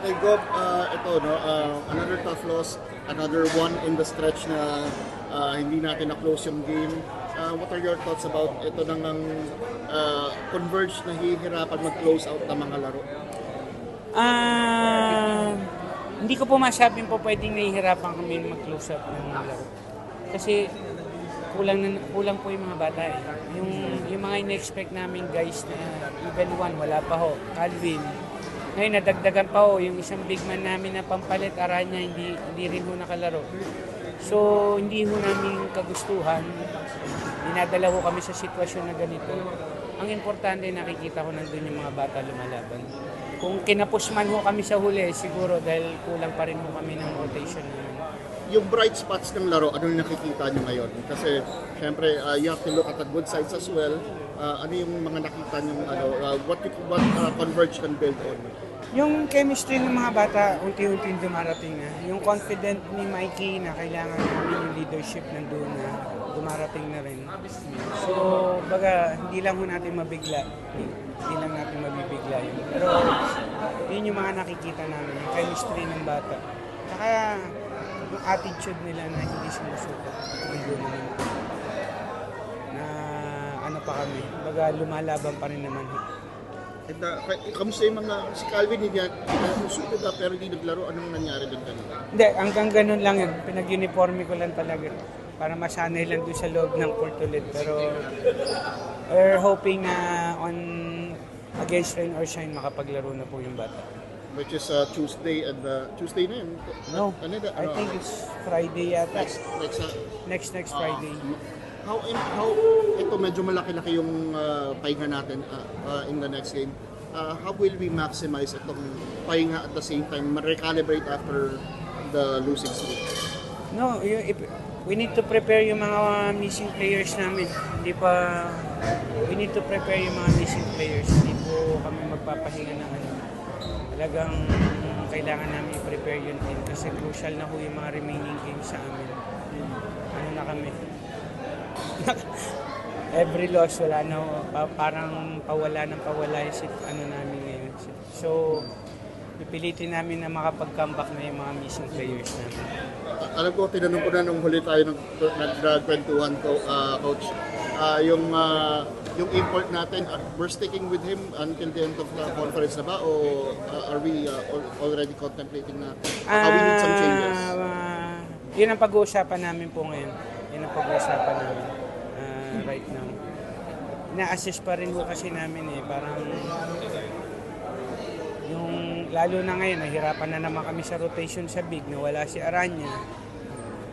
Kay Gob, ito, no, another tough loss, another one in the stretch na hindi natin na-close yung game. What are your thoughts about ito nang Converge na hihirapan mag-close out ng mga laro? Hindi ko po masabing po pwedeng nahihirapan kami mag-close up ng mga laro. Kasi kulang po yung mga bata eh. Yung mga in-expect namin guys na even one, wala pa ho. Calvin. Ngayon, nadagdagan pa ho. Yung isang big man namin na pampalit, Aranya, hindi rin ho nakalaro. So, hindi ho namin kagustuhan. Dinadala ho kami sa sitwasyon na ganito. Ang importante, nakikita ko nandun yung mga bata lumalaban. Kung kinapos man ho kami sa huli, siguro dahil kulang pa rin ho kami ng rotation namin. Yung bright spots ng laro, ano yung nakikita nyo ngayon? Kasi, syempre, you have to look at the good sides as well. Ano yung mga nakita nyo, what Converge can build on? Yung chemistry ng mga bata, unti-unti dumarating na. Yung confident ni Mikey na kailangan namin yung leadership nandun na dumarating na rin. So, baga, hindi lang ho natin mabigla. Hindi lang natin mabibigla yun. Pero, yun yung mga nakikita namin, yung chemistry ng bata. Saka, yung attitude nila na hindi sumusuko. Hindi naman. Na ano pa kami, baga lumalaban pa rin naman. And kamusta yung mga, si Calvin hindi susunod pero hindi naglaro, anong nangyari doon kanina? Hindi, hanggang ganun lang yun. Pinag-uniforme ko lang talaga. Para masanay lang doon sa loob ng court ulit. Pero we're hoping na on against rain or shine makapaglaro na po yung bata. Which is Tuesday and Tuesday na yun? No, I think it's Friday yata. Next Friday. How ito medyo malaki-laki yung pahinga natin in the next game. How will we maximize itong pahinga at the same time, recalibrate after the losing streak? No, we need to prepare yung mga missing players namin. We need to prepare yung mga missing players. Hindi po kami magpapahinga ng ano. Talagang kailangan namin i-prepare yun din kasi crucial na po yung mga remaining games sa amin. Ano na kami? Every loss, wala na, parang pawala yung ano namin ngayon. So, pipilitin namin na makapag-comeback na yung mga missing players namin. Alam ko, tinanong ko na nung huli tayo nagkwentuhan ko, Coach, yung import natin, we're sticking with him until the end of the conference na ba? O are we already contemplating na we need some changes? Yun ang pag-uusapan namin po ngayon. Yun ang pag-uusapan namin right now. Ina-assess pa rin po kasi namin parang yung lalo na ngayon, nahirapan na naman kami sa rotation sa big, nawala si Aranya.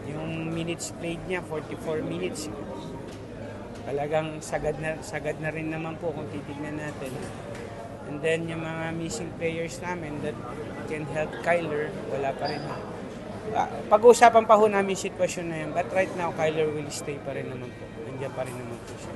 Yung minutes played niya, 44 minutes. Talagang sagad na rin naman po kung titignan natin. And then yung mga missing players namin that can help Kyler, wala pa rin. Pag-uusapan pa ho namin sitwasyon na yun. But right now, Kyler will stay pa rin naman po. Nandiyan pa rin naman po siya.